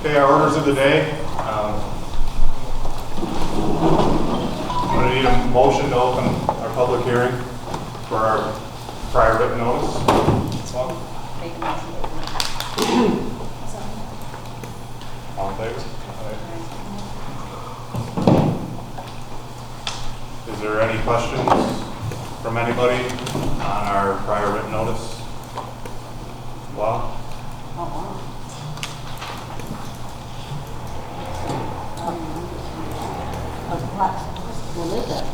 Okay, our orders of the day. I'm going to need a motion to open our public hearing for our prior written notice. Make a motion to open it. All in favor? Is there any questions from anybody on our prior written notice? Wow. What is it?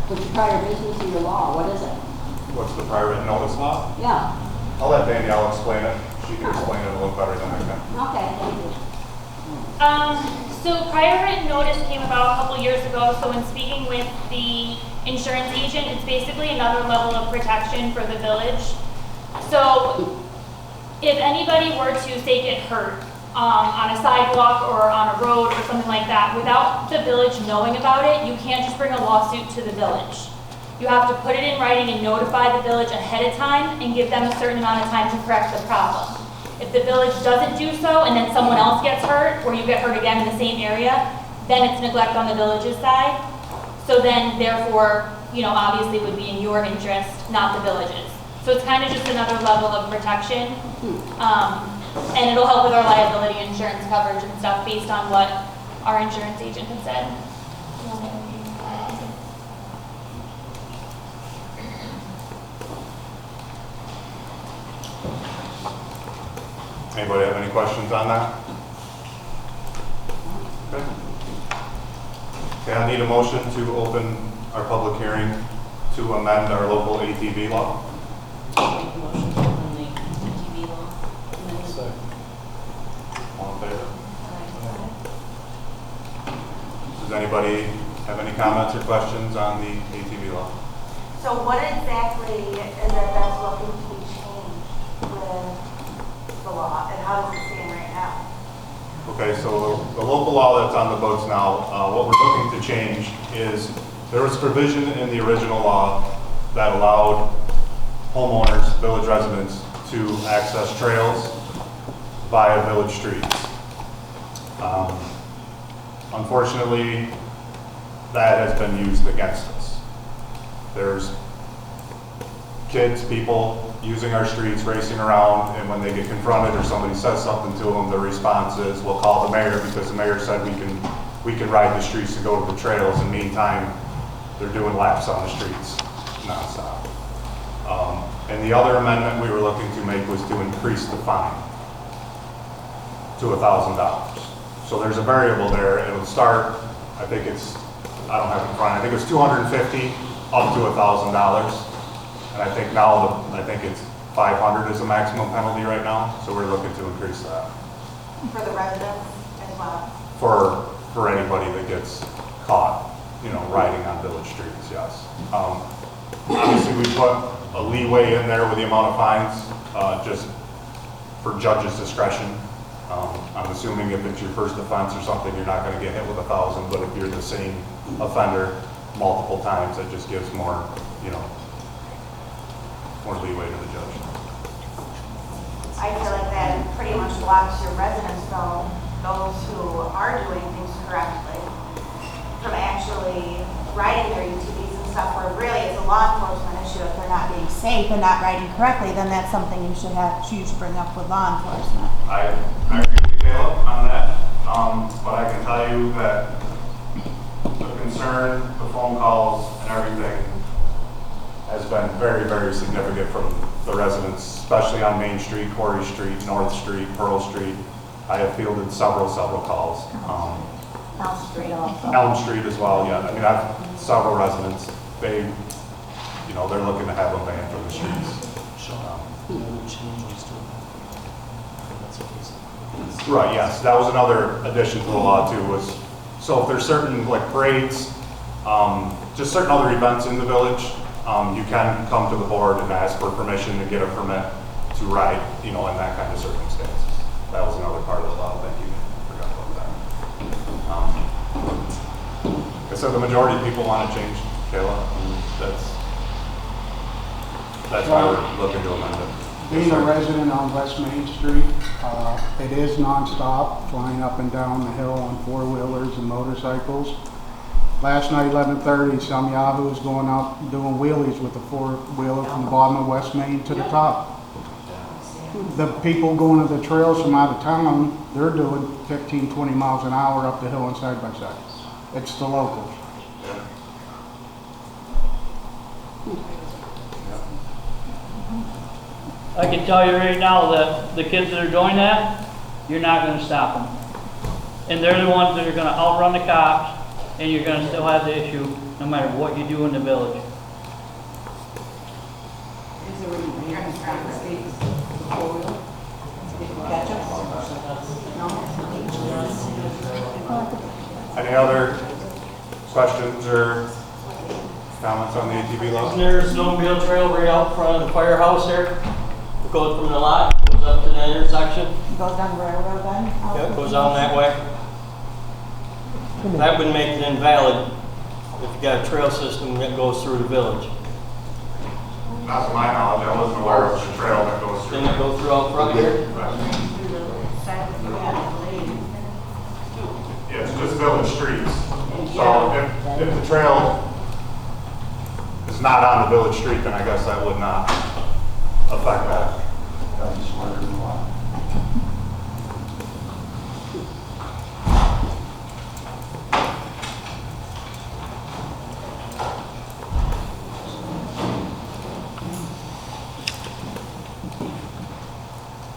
What's the prior business in your law? What is it? What's the prior written notice law? Yeah. I'll let Danielle explain it. She can explain it a little better than I can. Okay, thank you. So prior written notice came about a couple years ago. So when speaking with the insurance agent, it's basically another level of protection for the village. So if anybody were to say get hurt on a sidewalk or on a road or something like that, without the village knowing about it, you can't just bring a lawsuit to the village. You have to put it in writing and notify the village ahead of time and give them a certain amount of time to correct the problem. If the village doesn't do so and then someone else gets hurt or you get hurt again in the same area, then it's neglect on the village's side. So then therefore, obviously would be in your interest, not the village's. So it's kind of just another level of protection. And it'll help with our liability insurance coverage and stuff based on what our insurance agent had said. Anybody have any questions on that? Okay. Okay, I need a motion to open our public hearing to amend our local ATV law. Make a motion to open the ATV law. All in favor? Does anybody have any comments or questions on the ATV law? So what exactly is it that's looking to be changed with the law, and how does it stand right now? Okay, so the local law that's on the books now, what we're looking to change is there was provision in the original law that allowed homeowners, village residents, to access trails via village streets. Unfortunately, that has been used against us. There's kids, people using our streets, racing around, and when they get confronted or somebody says something to them, the response is, we'll call the mayor because the mayor said we can ride the streets to go to the trails. In the meantime, they're doing laps on the streets nonstop. And the other amendment we were looking to make was to increase the fine to $1,000. So there's a variable there. It'll start, I think it's, I don't have it in front, I think it's $250 up to $1,000. And I think now, I think it's 500 is the maximum penalty right now. So we're looking to increase that. For the residents as well? For anybody that gets caught, riding on village streets, yes. Obviously, we put a leeway in there with the amount of fines, just for judge's discretion. I'm assuming if it's your first offense or something, you're not going to get hit with $1,000, but if you're the same offender multiple times, it just gives more, more leeway to the judge. I feel like that pretty much blocks your residents, though, those who are doing things correctly, from actually riding their UTVs and stuff, where really it's a law enforcement issue. If they're not being safe and not riding correctly, then that's something you should bring up with law enforcement. I agree with Caleb on that, but I can tell you that the concern, the phone calls, and everything has been very, very significant from the residents, especially on Main Street, Quarry Street, North Street, Pearl Street. I have fielded several calls. Elm Street also. Elm Street as well, yeah. I mean, I've several residents, they're looking to have a ban for the streets. Right, yes, that was another addition to the law too, was, so if there's certain like parades, just certain other events in the village, you can come to the board and ask for permission to get a permit to ride, in that kind of circumstances. That was another part of the law, thank you, I forgot about that. Like I said, the majority of people want to change, Kayla, and that's why we're looking to amend it. Being a resident on West Main Street, it is nonstop, flying up and down the hill on four-wheelers and motorcycles. Last night, 11:30, some yahoo was going out doing wheelies with the four-wheeler from the bottom of West Main to the top. The people going to the trails from out of town, they're doing 15, 20 miles an hour up the hill and side by side. It's the locals. I can tell you right now that the kids that are doing that, you're not going to stop them. And they're the ones that are going to outrun the cops, and you're going to still have the issue no matter what you do in the village. Any other questions or comments on the ATV law? There's no snowmobile trail right out front of the firehouse there. It goes from the lot, goes up to the intersection. Goes down the railroad then? Yeah, it goes down that way. That would make it invalid if you got a trail system that goes through the village. Not to my knowledge, I wasn't aware of the trail that goes through. Didn't it go through out front here? Yeah, it's just village streets. So if the trail is not on the village street, then I guess that would not affect that.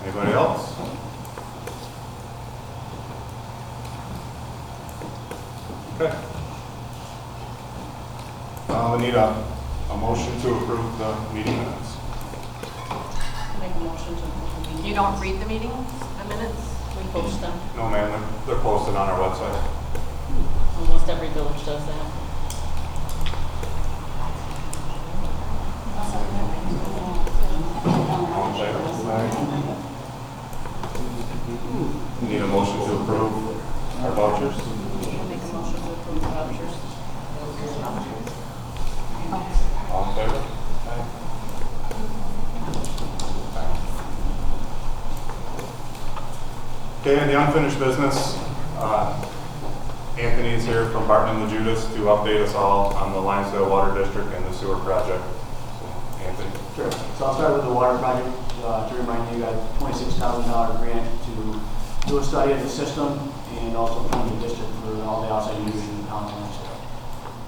Anybody else? Okay. We need a motion to approve the meeting minutes. Make a motion to approve the meeting. You don't read the meeting, the minutes? We post them. No, ma'am, they're posted on our website. Almost every village does that. All in favor? Need a motion to approve our vouchers? Make a motion to approve the vouchers. All in favor? Okay, and the unfinished business, Anthony is here from Barton and LaJudas to update us all on the Linesdale Water District and the sewer project. So, Anthony. Sure. So I'll start with the water project. To remind you, got a $26,000 grant to do a study of the system and also fund the district for all the outside users in the town of Linesdale.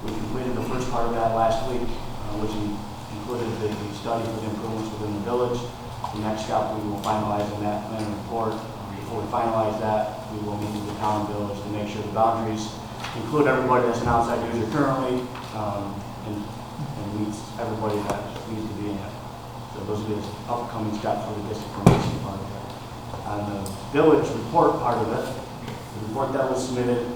We completed the first part of that last week, which included the study for the improvements within the village. The next step, we will finalize in that plan and report. Before we finalize that, we will meet with the town and village to make sure the boundaries include everybody that's an outside user currently and meets everybody that needs to be in it. So those are the upcoming steps for the district formation part of it. On the village report part of it, the report that was submitted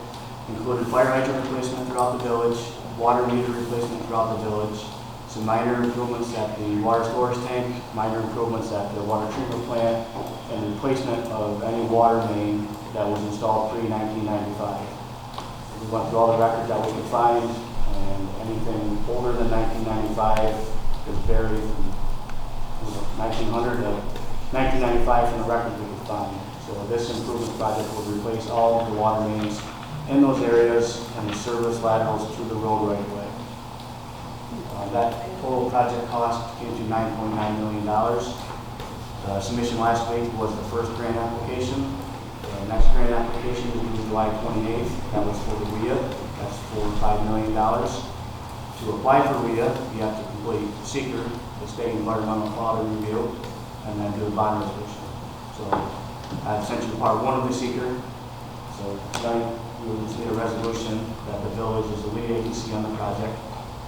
included fire hydrant replacement throughout the village, water meter replacement throughout the village, some minor improvements at the water storage tank, minor improvements at the water treatment plant, and the replacement of any water main that was installed pre-1995. We went through all the records that we could find, and anything older than 1995 is buried from 1900 to 1995 from the records we could find. So this improvement project will replace all of the water mains in those areas and the service laterals through the road right away. That total project cost came to $9.9 million. The submission last week was the first grant application. The next grant application is due July 28th. That was for the RIA. That's for $5 million. To apply for RIA, you have to complete SEEKR, the State Environmental Quality Review, and then do a bond resolution. So I've sent you part one of the SEEKR. So tonight we will need a resolution that the village is the lead agency on the project,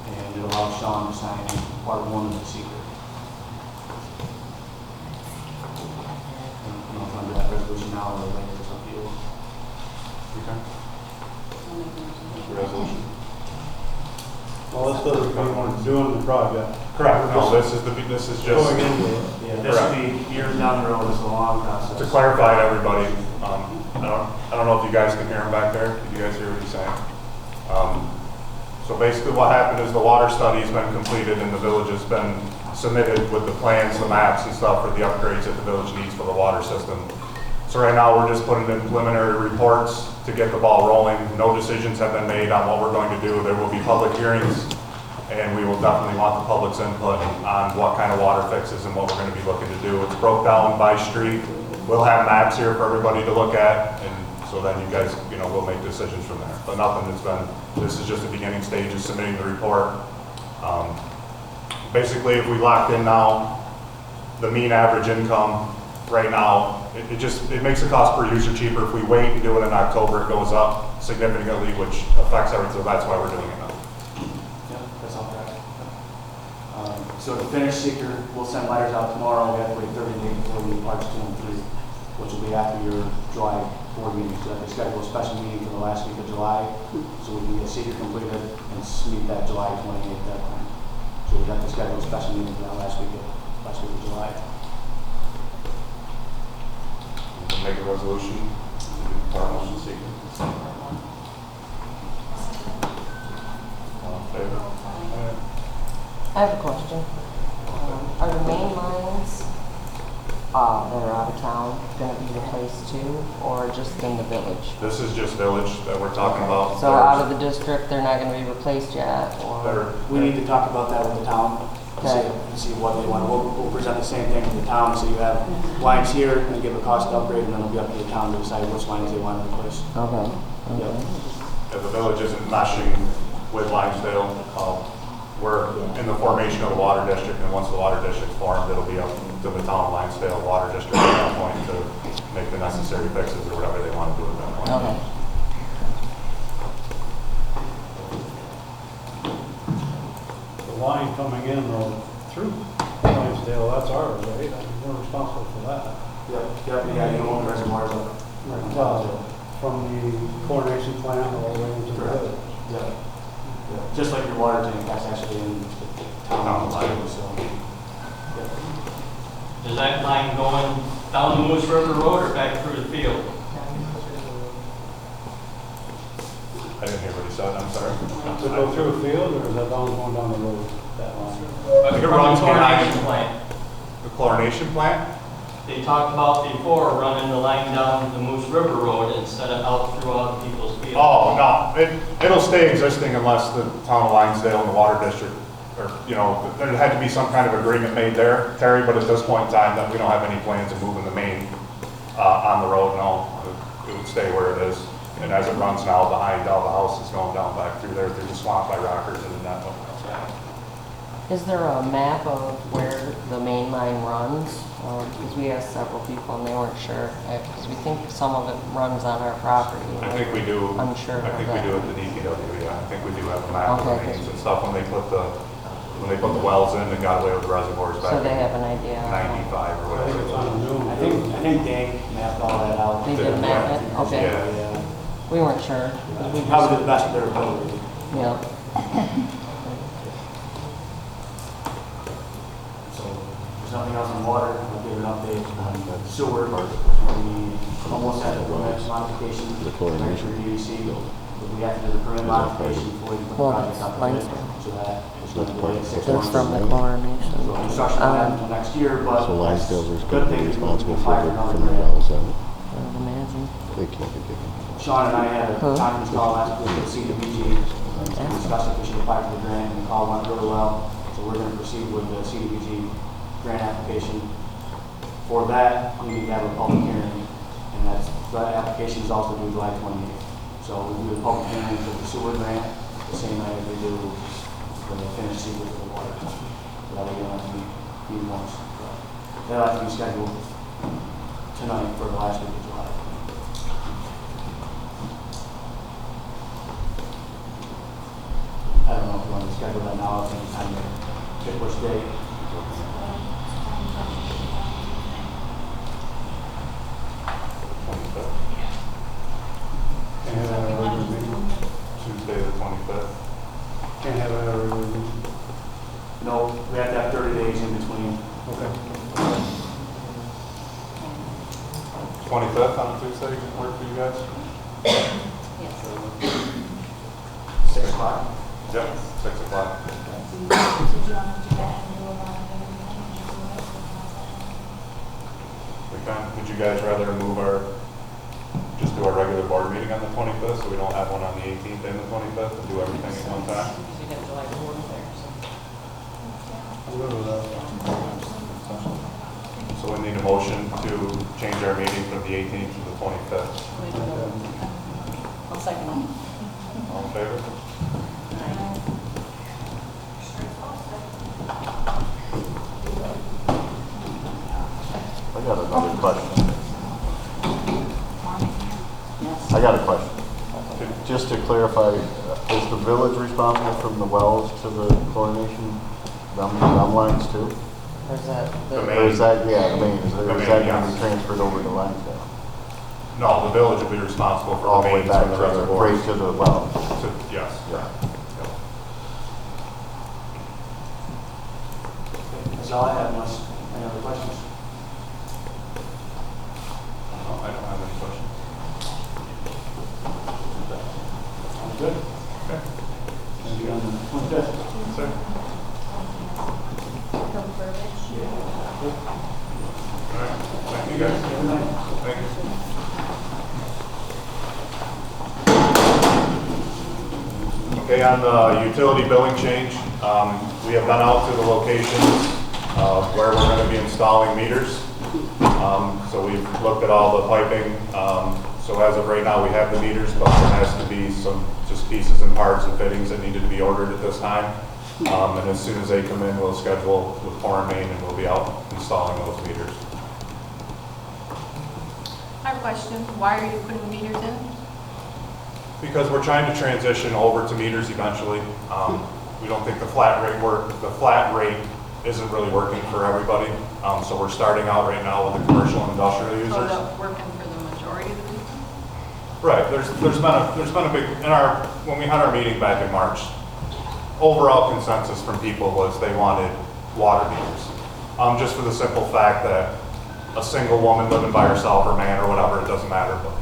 and it allows Sean to sign part one of the SEEKR. And I'll run that resolution now or later, it's up to you. Okay. I'll make a motion. What's the resolution? Well, this doesn't come when doing the project. Correct. No, this is just Going into it. Yeah, this will be years down the road, it's a long process. to clarify to everybody. I don't know if you guys can hear him back there. Did you guys hear what he's saying? So basically what happened is the water study's been completed and the village has been submitted with the plans, the maps and stuff for the upgrades that the village needs for the water system. So right now, we're just putting in preliminary reports to get the ball rolling. No decisions have been made on what we're going to do. There will be public hearings, and we will definitely want the public's input on what kind of water fixes and what we're going to be looking to do. It's broke down by street. We'll have maps here for everybody to look at, and so then you guys, will make decisions from there. But nothing that's been, this is just the beginning stages, submitting the report. Basically, if we locked in now, the mean average income right now, it makes the cost per user cheaper. If we wait and do it in October, it goes up significantly, which affects everything. So that's why we're doing it now. Yeah, that's all correct. So the finished seeker, we'll send letters out tomorrow. We have to wait 30 days before we parts 2 and 3, which will be after your July board meeting. So they schedule a special meeting for the last week of July, so we can get seeker completed and meet that July 28th deadline. So we have to schedule a special meeting for that last week of July. We'll make a resolution. Motion seeker. All in favor? I have a question. Are the main lines that are out of town going to be replaced too, or just in the village? This is just village that we're talking about. So out of the district, they're not going to be replaced yet, or? We need to talk about that with the town. Okay. See what they want. We'll present the same thing to the town. So you have lines here and give a cost upgrade, and then it'll be up to the town to decide which lines they want to replace. Okay. Yep. If the village isn't meshing with Linesdale, we're in the formation of the water district, and once the water district's formed, it'll be up to the town of Linesdale Water District at that point to make the necessary fixes or whatever they want to do at that point. Okay. The line coming in though through Linesdale, that's ours, right? I mean, we're responsible for that. Yeah, you don't want the reservoirs up. Well, from the chlorination plant all the way into the Correct. village. Yeah. Just like your water tank, that's actually in the town line, so. Yeah. Is that line going down the Moose River Road or back through the field? I didn't hear what he said, I'm sorry. Does it go through a field or is that going down the road, that line? I think it runs From the behind chlorination plant. the chlorination plant. They talked about before running the line down the Moose River Road instead of out through other people's fields. Oh, no, it'll stay existing unless the town of Linesdale and the water district, or, there had to be some kind of agreement made there, Terry, but at this point in time, that we don't have any plans of moving the main on the road, no. It would stay where it is. And as it runs now behind all the houses going down back through there, through the swamp by Rockers and then that one. Is there a map of where the main line runs? Because we asked several people and they weren't sure. Because we think some of it runs on our property. I think we do. Unsure I think of we that. do at the DPW, yeah. I think we do have a map of the Okay. mains and stuff when they put the wells in and got away with the reservoirs back So they in have an idea. 95 or I think it's whatever. on the new. I think Dave mapped all that out. They did map it? Okay. Yeah. We weren't sure. 'cause we Probably just- the best of their ability. Yeah. So, if there's nothing else on water, I'll give an update on the sewer. We almost had the permit modification. The chlorination. DEC, but we have to do the permit modification before we put the Well, project up. that's to bid. So that is going to delay 6 That's months. from the So chlorination. construction will happen until next year, but. So Linesdale's good going to thing be is responsible we'll for apply the, another from the grant. wells out. I would imagine. They can't be given. Sean and I had a Huh? conference call last week with CDBG to discuss if we should apply for the grant, and the call went really well. So we're going to proceed with the CDBG grant application. For that, we need to have a public hearing, and that application is also due July 28th. So we do the public hearing for the sewer grant the same night as we do the finished sewer for the water. So that way you don't have to be once. That'll have to be scheduled tonight for the last week of July. I don't know if you want to schedule that now, if any time to pick which date. Can't have a regular meeting. Tuesday the 25th. Can't have a regular meeting. No, we have to have 30 days in between. Okay. 25th on a Tuesday, work for you guys? Yes. 6 o'clock. Yep, 6 o'clock. Did you want to do that and do a lot of Would you guys rather just do our regular board meeting on the 25th, so we don't have one on the 18th and the 25th, and do everything at one time? Because you got July 4th there, so. I'm good with that. So we need a motion to change our meeting from the 18th to the 25th. I'll second it. All in favor? I got another question. I got a question. Just to clarify, is the village responsible from the wells to the chlorination, them lines too? Or is that The the, main. Or is that, yeah, the main, is The that main, going to yes. be transferred over to Lansdale? No, the village will be responsible for All the the way mains back from to the the, reservoirs. right to the well? Yes. Yeah. Yep. That's all I have, unless any other questions. No, I don't have any questions. Sounds good. Okay. See you on the 25th. Sir? All right, thank you guys. Good night. Thank you. Okay, on the utility billing change, we have gone out to the locations where we're going to be installing meters. So we've looked at all the piping. So as of right now, we have the meters, but there has to be some just pieces and parts and fittings that needed to be ordered at this time. And as soon as they come in, we'll schedule with Core Main and we'll be out installing those meters. I have a question. Why are you putting meters in? Because we're trying to transition over to meters eventually. We don't think the flat rate isn't really working for everybody. So we're starting out right now with the commercial and industrial So users. that's working for the majority of the people? Right, there's been a big, when we had our meeting back in March, overall consensus from people was they wanted water meters. Just for the simple fact that a single woman living by herself or man or whatever, it doesn't matter, but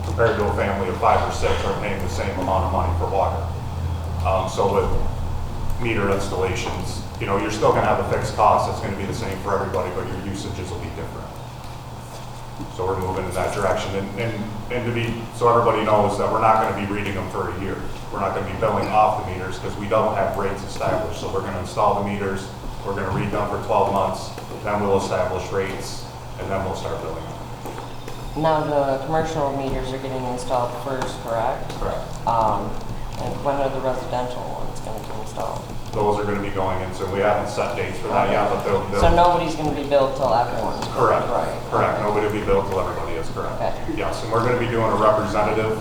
compared to a family of 5 or 6 are paying the same amount of money for water. So with meter installations, you're still gonna have a fixed cost that's gonna be the same for everybody, but your usages will be different. So we're moving in that direction, so everybody knows that we're not gonna be reading them for a year. We're not gonna be billing off the meters because we don't have rates established. So we're gonna install the meters, we're gonna read them for 12 months, then we'll establish rates, and then we'll start billing them. now the commercial meters are getting installed first, correct? Correct. And when are the residential ones going to be installed? Those are gonna be going in soon. We haven't set dates for that yet, but they'll. So nobody's going to be billed till everyone's. Correct. Right. Correct. Nobody will be billed till everybody is correct. Okay. Yes, and we're going to be doing a representative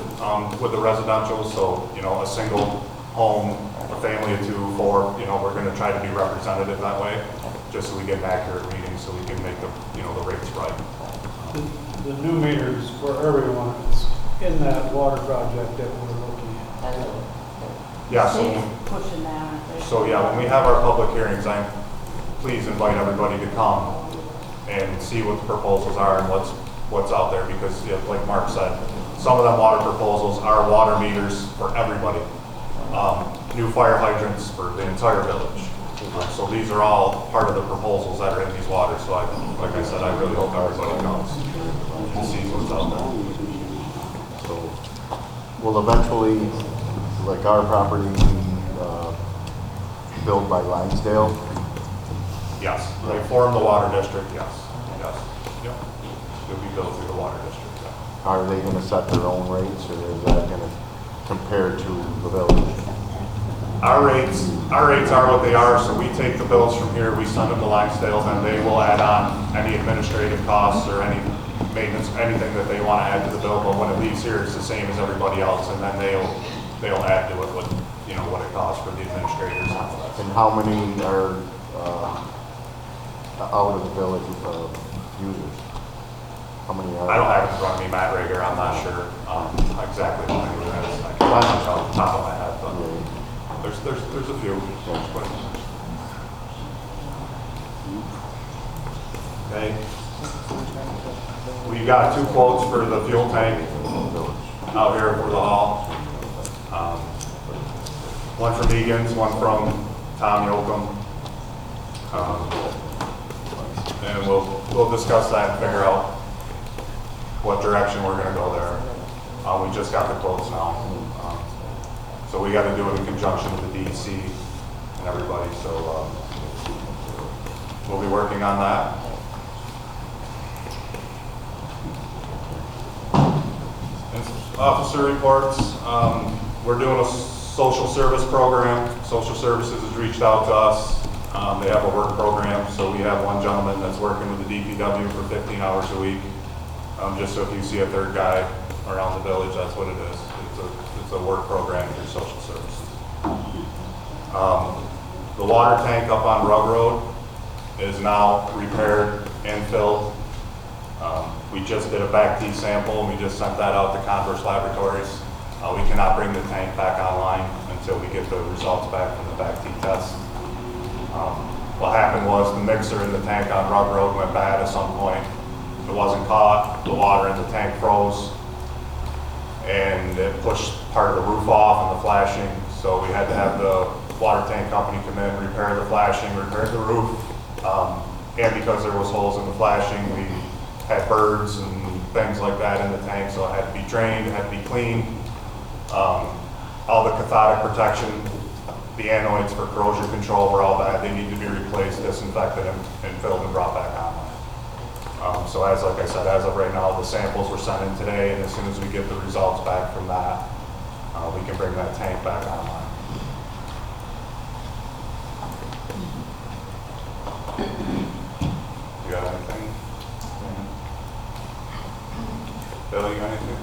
with the residential. So, a single home, a family of 2, 4, we're going to try to be representative that way, just so we get an accurate reading, so we can make the rates right. The new meters for everyone is in that water project that we're looking at. Yeah, Pushing that. so when we have our public hearings, please invite everybody to come and see what the proposals are and what's out there, because like Mark said, some of them water proposals are water meters for everybody. New fire hydrants for the entire village. So these are all part of the proposals that are in these waters. So like I said, I really hope everybody comes and sees what's out there. So, will eventually, like our property, be built by Linesdale? Yes, they form the water district, yes. Yep. It'll be built through the water district, yeah. Are they going to set their own rates, or is that going to compare to the village? Our rates are what they are, so we take the bills from here, we send them to Lansdale, and they will add on any administrative costs or any maintenance, anything that they want to add to the bill, but when it leaves here, it's the same as everybody else, and then they'll add to it what it costs for the administrators. And how many are out of the village users? How many are? I don't have it in front of me, Matt Rager, I'm not sure exactly how many there is. I can't remember off the top of my head, but there's a few. Okay. We got 2 quotes for the fuel tank out here for the hall. One from Egan's, one from Tom Yoakum. And we'll discuss that and figure out what direction we're gonna go there. We just got the quotes now. So we gotta do it in conjunction with the DEC and everybody, so we'll be working on that. And officer reports, we're doing a social service program. Social services has reached out to us. They have a work program, so we have one gentleman that's working with the DPW for 15 hours a week. Just so if you see a third guy around the village, that's what it is. It's a work program through social services. The water tank up on Rug Road is now repaired and filled. We just did a back T sample and we just sent that out to Converse Laboratories. We cannot bring the tank back online until we get the results back from the back T test. What happened was the mixer in the tank on Rug Road went bad at some point. It wasn't caught, the water in the tank froze, and it pushed part of the roof off and the flashing, so we had to have the water tank company come in, repair the flashing, repair the roof, and because there was holes in the flashing, we had birds and things like that in the tank, so it had to be drained, it had to be cleaned. All the cathodic protection, the anodes for corrosion control were all bad. They need to be replaced, disinfected, and filled and brought back online. So like I said, as of right now, the samples were sent in today, and as soon as we get the results back from that, we can bring that tank back online. You got anything? Bill, you got anything?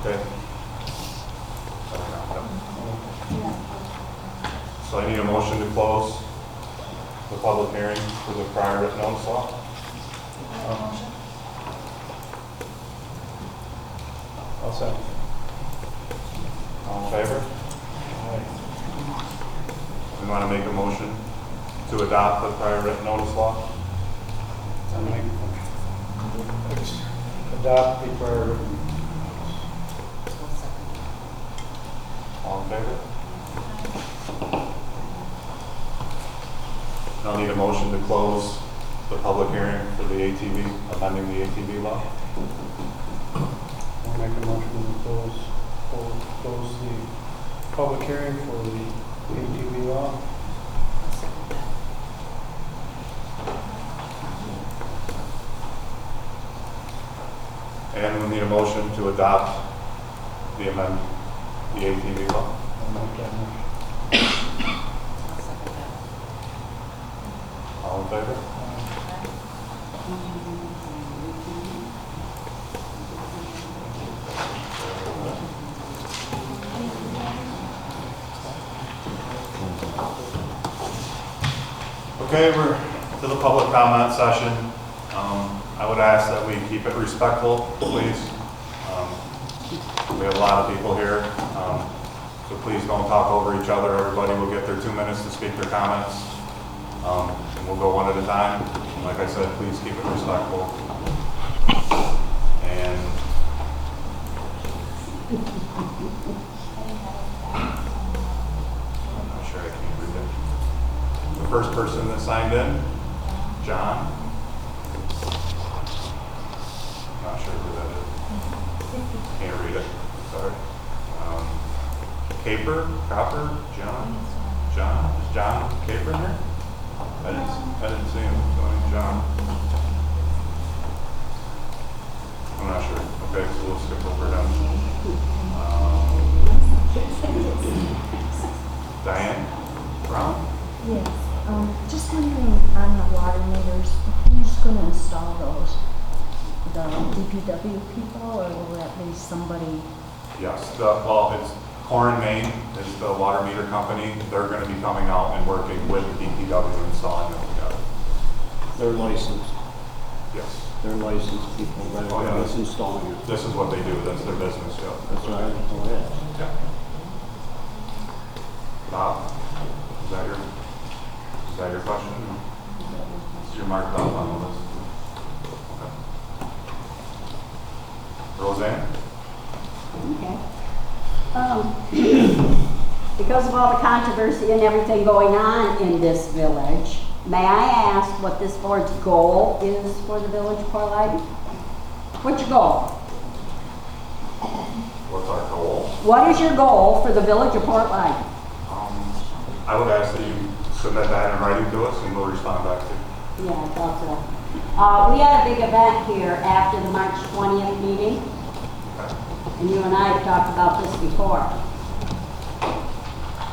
Okay. So I need a motion to close the public hearing for the prior written notice law. I'll second. All in favor? We want to make a motion to adopt the prior written notice law. I'll make a motion. Adopt the prior written. All in favor? I'll need a motion to close the public hearing for the ATV, amending the ATV law. I'll make a motion to close the public hearing for the ATV law. And we need a motion to adopt the ATV law. I'll make that motion. All in favor? Okay, we're to the public comment session. I would ask that we keep it respectful, please. We have a lot of people here, so please don't talk over each other. Everybody will get their 2 minutes to speak their comments. And we'll go one at a time. And like I said, please keep it respectful. And I'm not sure I can read it. The first person that signed in, John. Not sure who that is. Can't read it. Sorry. Copper, John. Is John Caper in here? I didn't see him. So John. I'm not sure. Okay, so we'll skip over them. Diane Brown? Yes, just wondering on the water meters, who's going to install those? The DPW people, or will that be somebody? Yes, well, it's Core & Main is the water meter company. They're going to be coming out and working with the DPW installing them together. They're licensed. Yes. They're licensed people that Oh, yeah. are installing it. This is what they do. That's their business, yeah. That's right. Oh, yeah. Yeah. Bob, is that your question? You're marked up on the list. Okay. Roseanne? Okay. Because of all the controversy and everything going on in this village, May I ask what this board's goal is for the village of Port Leyden? What's your goal? What's our goal? What is your goal for the village of Port Leyden? I would ask that you submit that in writing to us and we'll respond back to you. Yeah, I thought so. We had a big event here after the March 20th meeting, and you and I have talked about this before.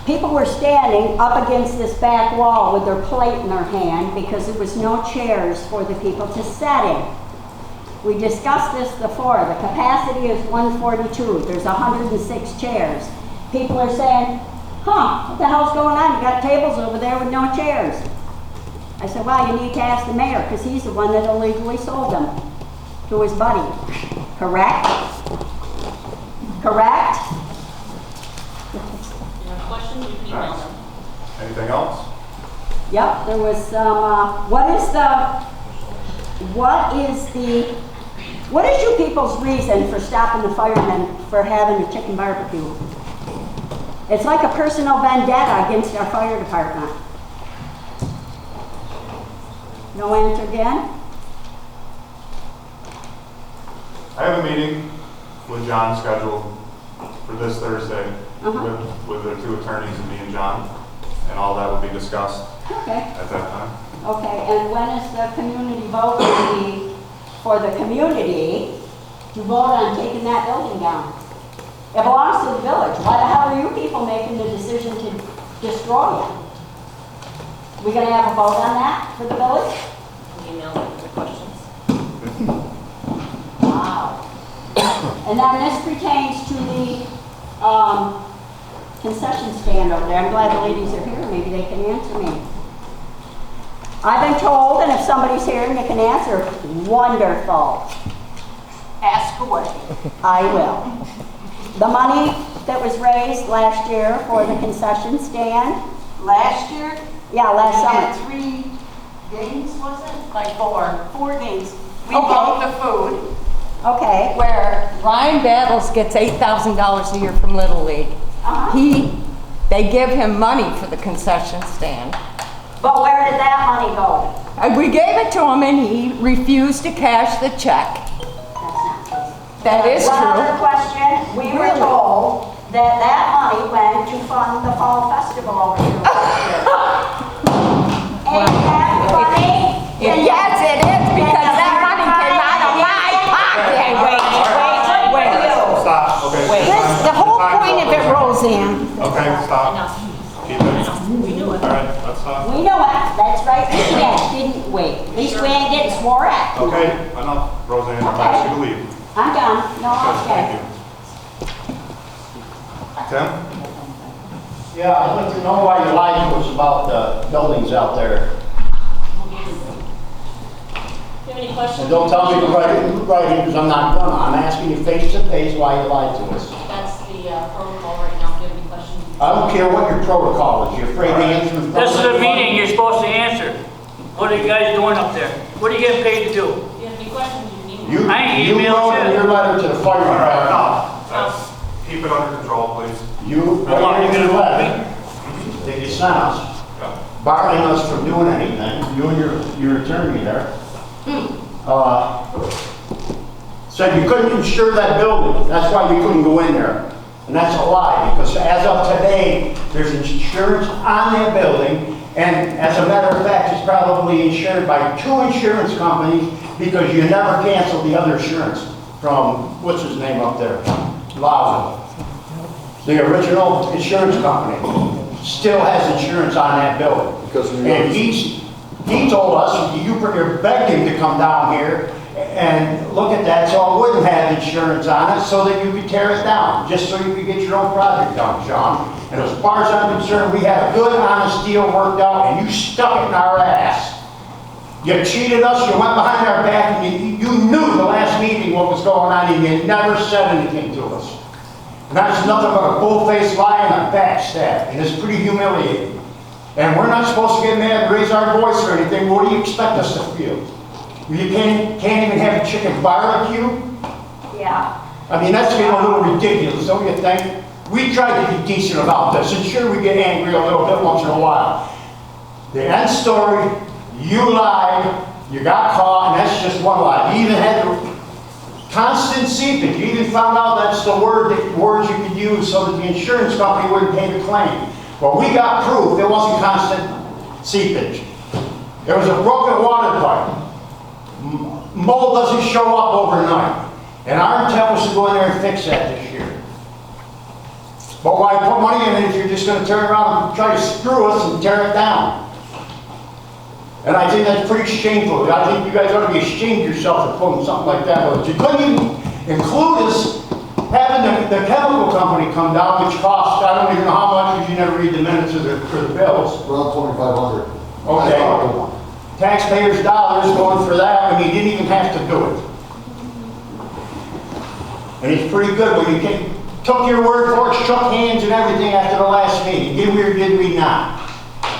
People were standing up against this back wall with their plate in their hand because there was no chairs for the people to sit in. We discussed this before. The capacity is 142. There's 106 chairs. People are saying, what the hell's going on? You got tables over there with no chairs. I said, well, you need to ask the mayor because he's the one that illegally sold them to his buddy. Correct? Correct? Questions, you can email them. Anything else? Yep, there was some, what is you people's reason for stopping the firemen for having a chicken barbecue? It's like a personal vendetta against our fire department. No answer again? I have a meeting with John scheduled for this Thursday with the two attorneys and me and John, and all that will be discussed at that time. Okay, and when is the community vote going to be for the community to vote on taking that building down? It belongs to the village. Why the hell are you people making the decision to destroy it? We gonna have a vote on that for the village? Email them the questions. Wow. And then this pertains to the concession stand over there. I'm glad the ladies are here. Maybe they can answer me. I've been told, and if somebody's here and they can answer, wonderful. Ask away. I will. The money that was raised last year for the concession stand. Last year, Yeah, last we summer. had 3 games, was it? Like 4 games. We Okay. bought the food. Okay. Where Ryan Battles gets $8,000 a year from Little League. They give him money for the concession stand. But where did that money go? We gave it to him and he refused to cash the check. That's not true. That is One other true. question. We were Really? told that money went to fund the fall festival over here last year. Ain't that funny? Yes, it is, because that money came out of my pocket. Wait. Stop, okay. The whole point of it, Roseanne. Okay, stop. Keep it. We knew it. All right, let's stop. We know it. That's right. Yeah, didn't we? At least we ain't getting swore at. Okay, enough, Roseanne, I'll ask you to leave. I'm done. No, Thank okay. you. Tim? Yeah, I'd like to know why you lied to us about the buildings out there. Do you have any questions? And don't tell me to write it, because I'm not gonna. I'm asking you face to face why you lied to us. That's the protocol right now. Do you have any questions? I don't care what your protocol is. You're afraid to answer in front This is of a everybody? meeting, you're supposed to answer. What are you guys doing up there? What are you getting paid to do? Do you have any questions? You can email. You wrote in your letter to the fire All right, department. no, keep it under control, please. You wrote in your letter that you sent us, barring us from doing anything, you and your attorney there, said you couldn't insure that building. That's why we couldn't go in there. And that's a lie, because as of today, there's insurance on that building, and as a matter of fact, it's probably insured by 2 insurance companies, because you never canceled the other insurance from, what's his name up there? Lowry. The original insurance company still has insurance on that building. And he told us, you begged him to come down here and look at that so it wouldn't have insurance on it, so that you could tear it down, just so you could get your own project done, Sean. And as far as I'm concerned, we had a good, honest deal worked out, and you stuck it in our ass. You cheated us, you went behind our back, and you knew the last meeting what was going on, and you never said anything to us. And that's nothing but a bull-faced lie and a backstab, and it's pretty humiliating. And we're not supposed to get mad and raise our voice or anything. What do you expect us to feel? You can't even have a chicken barbecue? Yeah. I mean, that's getting a little ridiculous, don't you think? We try to be decent about this, and sure, we get angry a little bit once in a while. The end story, you lied, you got caught, and that's just one lie. You even had constant seepage. You even found out that's the words you could use so that the insurance company wouldn't pay the claim. Well, we got proof there wasn't constant seepage. There was a broken water pipe. Mold doesn't show up overnight. And our intent was to go in there and fix that this year. But why put money in it if you're just going to turn around and try to screw us and tear it down? And I think that's pretty shameful. I think you guys ought to be ashamed of yourself for pulling something like that. But you couldn't even include us having the chemical company come down, which cost, I don't even know how much, because you never read the minutes of for the bills. Around $2,500. Okay. Taxpayers' dollars going for that when you didn't even have to do it. And it's pretty good when you took your word for it, shook hands and everything after the last meeting. Did we or did we not?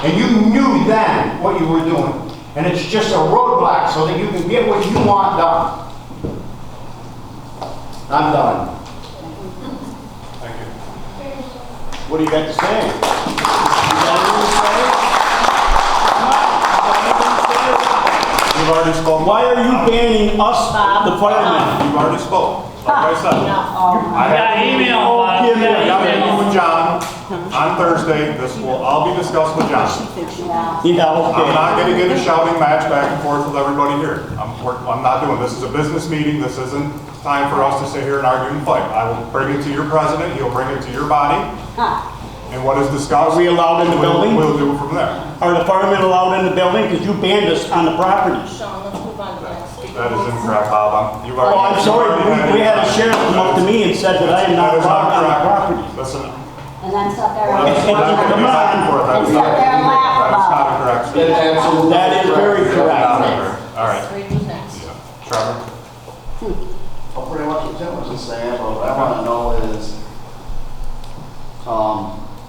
And you knew then what you were doing. And it's just a roadblock so that you can get what you want done. I'm done. Thank you. What do you got to say? You got anything to say? You've already spoken. Why are you banning us, the firemen? You've already spoken. Like I said. I got email, Bob. I got a meeting with John on Thursday. This will all be discussed with John. Yeah, okay. I'm not gonna get a shouting match back and forth with everybody here. I'm not doing, this is a business meeting. This isn't time for us to sit here and argue and fight. I will bring it to your president. He'll bring it to your body. And what is discussed. Are we allowed in the building? We'll do it from there. Are the firemen allowed in the building? Because you banned us on the property. Sean, let's move on to the next speaker. That is incorrect, Bob. Oh, I'm sorry, we had a sheriff come up to me and said that I am not allowed on the property. Listen. And then sit there Well, and that's back and forth. and sit there and laugh That's about not it. a correct statement. That is very correct. All right. Who's next? Trevor? Well, pretty much what Tim was just saying, but what I want to know is,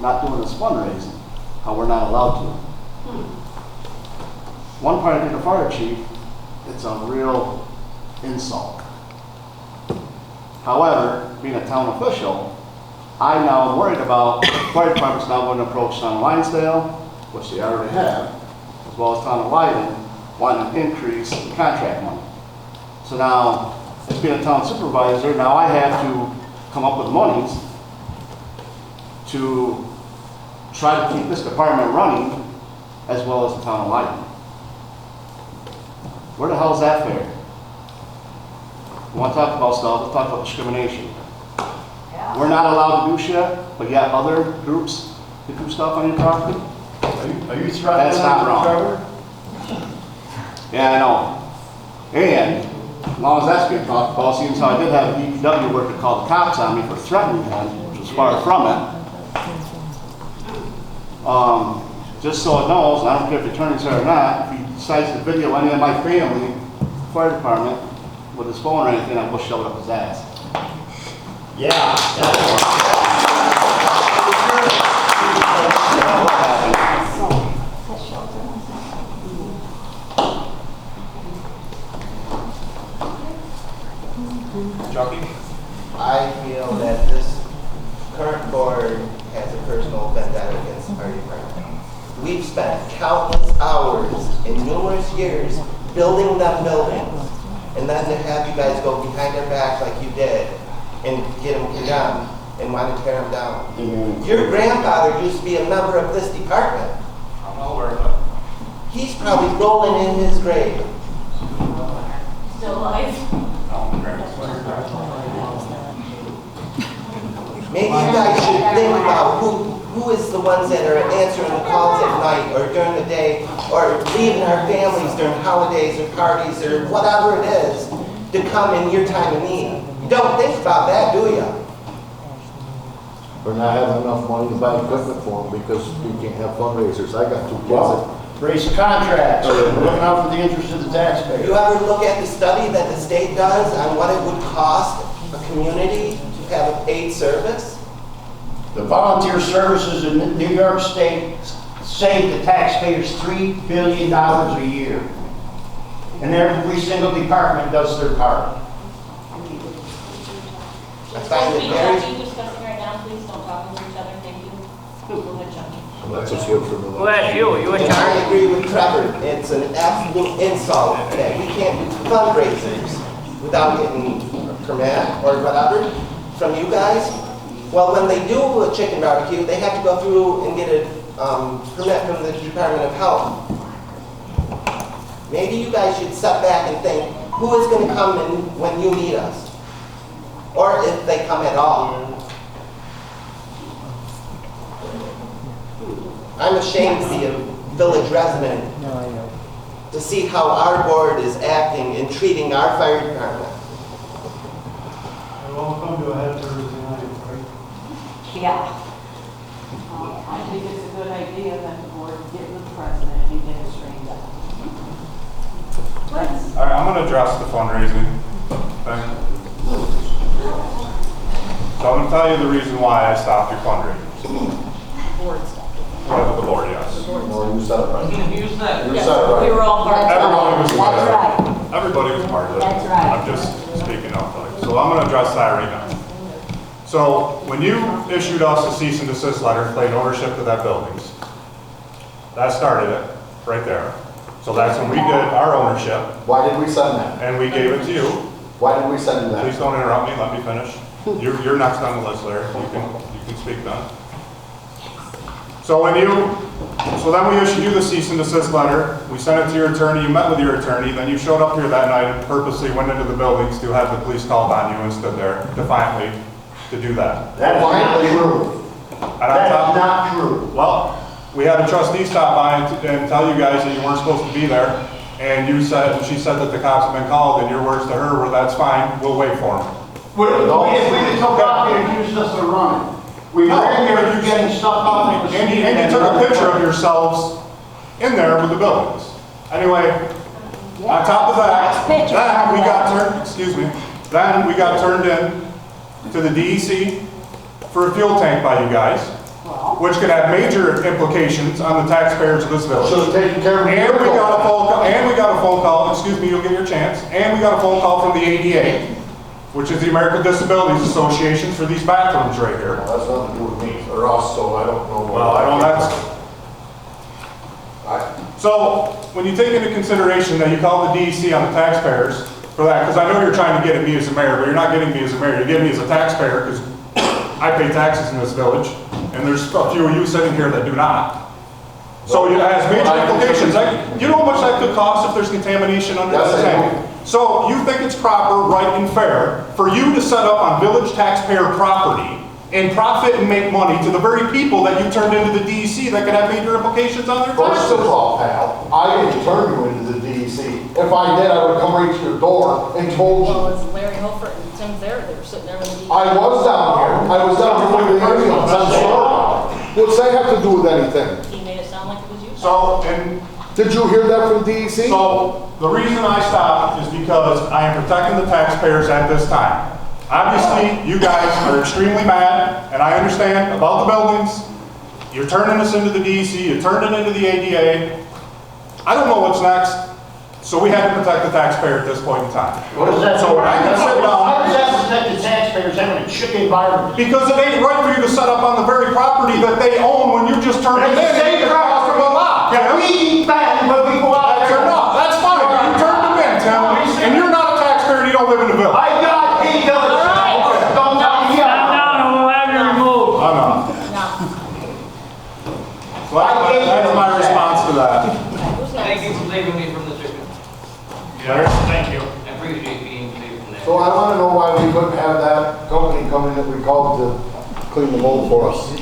not doing this fundraising, how we're not allowed to. One part of being a fire chief, it's a real insult. However, being a town official, I now am worried about fire departments now going to approach town of Linesdale, which they already have, as well as town of Leyden, wanting an increase in contract money. So now, as being a town supervisor, now I have to come up with monies to try to keep this department running, as well as the town of Leyden. Where the hell is that fair? We want to talk about stuff, let's talk about discrimination. We're not allowed to do shit, but yet other groups can do stuff on your property? Are you threatening That's not wrong. Trevor? Yeah, I know. And, as long as that's being talked about, seeing how I did have a DPW worker call the cops on me for threatening them, which was far from it. Just so it knows, and I don't care if the attorney's there or not, if he decides to video any of my family, fire department, with his phone or anything, I will shove it up his ass. Chucky? I feel that this current board has a personal vendetta against the fire department. We've spent countless hours in numerous years building them buildings, and then to have you guys go behind their back like you did and get them condemned and want to tear them down. Your grandfather used to be a member of this department. I'm not aware of that. He's probably rolling in his grave. Still alive. Maybe you guys should think about who is the ones that are answering the calls at night or during the day or leaving our families during holidays or parties or whatever it is to come in your time of need. You don't think about that, do you? We're not having enough money to buy equipment for them because we can't have fundraisers. I got 2 kids. Well, raise the contracts, looking out for the interest of the taxpayer. You ever look at the study that the state does on what it would cost a community to have a paid service? The volunteer services in New York State save the taxpayers $3 billion a year. And every single department does their part. I find it Please, very... are you discussing right now? Please don't talk over each other. Thank you. Go ahead, Chucky. That's a switch from the. Who asked you? You in And I charge? agree with Trevor, it's an absolute insult that we can't do fundraisers without getting a permit or whatever from you guys. Well, when they do a chicken barbecue, they have to go through and get a permit from the Department of Health. Maybe you guys should step back and think, who is going to come in when you need us? Or if they come at all. I'm ashamed to be a village resident No, I know. to see how our board is acting and treating our fire department. It won't come to a head Thursday night, right? Yeah. I think it's a good idea that the board get with the president and get it straightened out. All right, I'm gonna address the fundraising thing. So I'm gonna tell you the reason why I stopped your fundraisers. Board stuff. Whatever the board, yes. Well, you said it right. You said. You Yes, said it right. we were all part of Everybody was part of That's it. right. Everybody was part of it. That's right. I'm just speaking up. So I'm gonna address that right now. So when you issued us a cease and desist letter, claimed ownership of that buildings, that started it, right there. So that's when we did our ownership, Why did we send that? and we gave it to you. Why did we send that? Please don't interrupt me, let me finish. You're next on the list, Larry. You can speak then. So then we issued you the cease and desist letter. We sent it to your attorney, you met with your attorney, then you showed up here that night and purposely went into the buildings to have the police called on you and stood there defiantly to do that. That is not true. And on That top- is not true. Well, we had a trustee stop by and tell you guys that you weren't supposed to be there, and she said that the cops have been called, and your words to her were, "That's fine, we'll wait for them." If we took off and accused us of running, we No. ran here to getting stuff out of the And you took a picture of yourselves in there with the buildings. Anyway, on top of that, Next picture. then we got turned in to the DEC for a fuel tank by you guys, which could have major implications on the taxpayers of this village. Should have taken care of it. And we got a phone call, excuse me, you'll get your chance, and we got a phone call from the ADA, which is the American Disabilities Association, for these bathrooms right here. Well, that's nothing to do with me or us, so I don't know. Well, I don't, so, when you take into consideration that you call the DEC on the taxpayers for that, because I know you're trying to get at me as a mayor, but you're not getting me as a mayor, you're getting me as a taxpayer, because I pay taxes in this village, and there's a few of you sitting here that do not. So it has major implications. You know how much that could cost if there's contamination under Yes, the I tank? So you think it's proper, right, and fair for you to set up on village taxpayer property and profit and make money to the very people that you turned into the DEC that could have major implications on their First taxes? of all, pal, I didn't turn you into the DEC. If I did, I would come right to your door and told Well, you. it's Larry Holford and Tim there, they were sitting there with the. I was down here. I was down here with the ambulance. I'm sure. What's that have to do with anything? He made it sound like it was you. So, and Did you hear that from DEC? so the reason I stopped is because I am protecting the taxpayers at this time. Obviously, you guys are extremely mad, and I understand about the buildings. You're turning us into the DEC, you're turning into the ADA. I don't know what's next, so we had to protect the taxpayer at this point in time. What is that? So I can sit down. How does that protect the taxpayers having a chicken environment? Because it ain't right for you to set up on the very property that they own when you just turned it in. It's the same property that we eat back when we go out there. That's fine, you turned them in, Tim, and you're not a taxpayer, you don't live in the village. I got paid village. Don't tell me Calm down and we'll have you removed. I'm not. No. So that's my response to that. Who's Thank you next? for saving me from the chicken. Thank you. I appreciate being saved from that. So I want to know why we couldn't have that company come in that we called to clean the mold for us.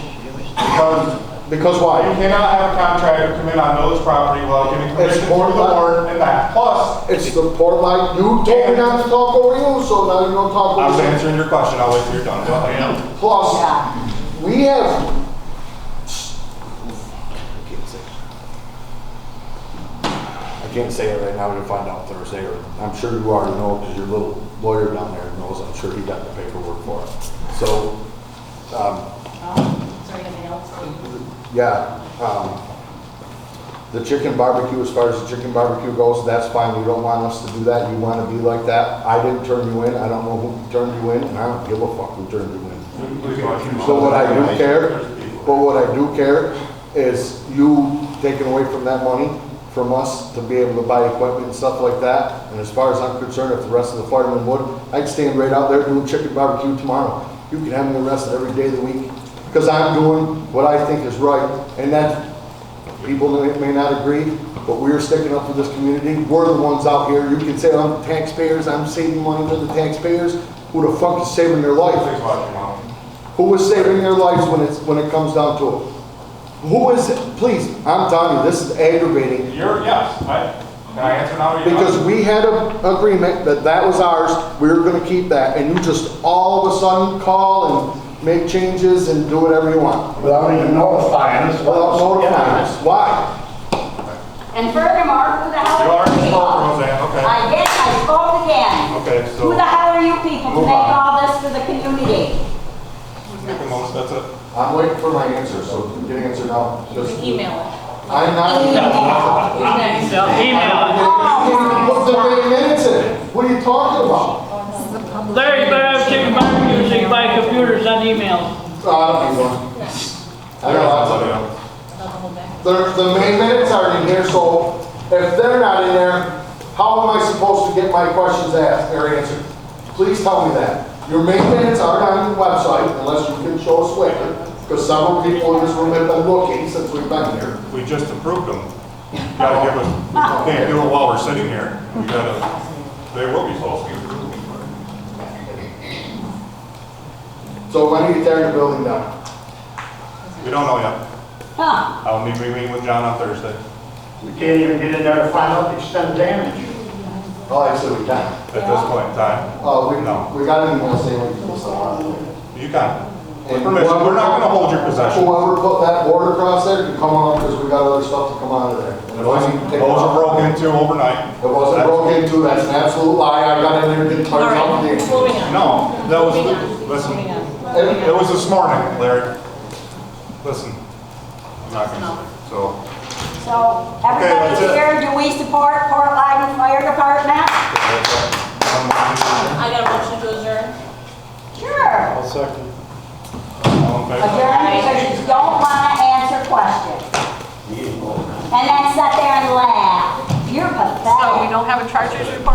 Because You why? cannot have a contractor come in on village property without getting permission It's from the more- board and that. Plus, It's the poor light. You told me not to talk over you, so now you don't talk I was over me. answering your question, I'll wait till you're done. Go ahead. Plus, Yeah. we have. I can't say it right now, we'll find out Thursday, or I'm sure you already know, because your little lawyer down there knows, I'm sure he got the paperwork for it. So, Is there anything else? yeah, the chicken barbecue, as far as the chicken barbecue goes, that's fine, you don't want us to do that, you want to be like that. I didn't turn you in, I don't know who turned you in, and I don't give a fuck who turned you in. But what I do care is you taking away from that money from us to be able to buy equipment and stuff like that. And as far as I'm concerned, if the rest of the firemen would, I'd stand right out there doing chicken barbecue tomorrow. You can have me arrested every day of the week because I'm doing what I think is right. And that people may not agree, but we're sticking up for this community. We're the ones out here. You can say I'm taxpayers, I'm saving money for the taxpayers. Who the fuck is saving their life? Who is saving their lives when it comes down to it? Who is it? Please, I'm telling you, this is aggravating. Yes, can I answer now? Or because we had an agreement that was ours, we were gonna keep that, and you just all of a sudden call and make changes and do whatever you want. Without even notifying us. Without notifying us. Why? And furthermore, who the hell You are already you people? spoke, Roseanne, okay. I did, I spoke again. Okay, so. Who the hell are you people to Move make on. all this for the community? Make a motion, that's it. I'm waiting for my answer, so get an answer now. Just- Email it. I'm not. Email. Put the 8 minutes in. What are you talking about? Larry, you better have chicken barbecue so you can buy computers and emails. Oh, I don't need one. I don't know. The main minutes aren't in here, so if they're not in there, how am I supposed to get my questions asked or answered? Please tell me that. Your main minutes aren't on the website unless you can show us where, because several people in this room have been looking since we've been here. We just approved them. You gotta give us, we can't do it while we're sitting here. We gotta, they will be posted. So when are you tearing the building down? We don't know yet. Huh? I'll be meeting with John on Thursday. We can't even get in there to find out the extent of damage. Oh, I said we can. At this point in time. Oh, No. we got an email saying we can do something. You can. With And permission, we're not gonna hold your possession. Whoever put that board across there can come on because we got other stuff to come out of there. And it wasn't Those are broke into overnight. It wasn't broke into, that's an absolute lie. I got in there and did All tons right, of things. moving on. No, that was, Moving on. listen, Moving on. it was this morning, Larry. Listen, I'm not gonna, so. So, everybody's that's it. here, do we support Port Leyden Fire Department? I got a motion to adjourn. Sure. I'll second. All in favor? Adjourn because you don't want to answer questions. And then sit there and laugh. You're So we pathetic. don't have a treasurer's report?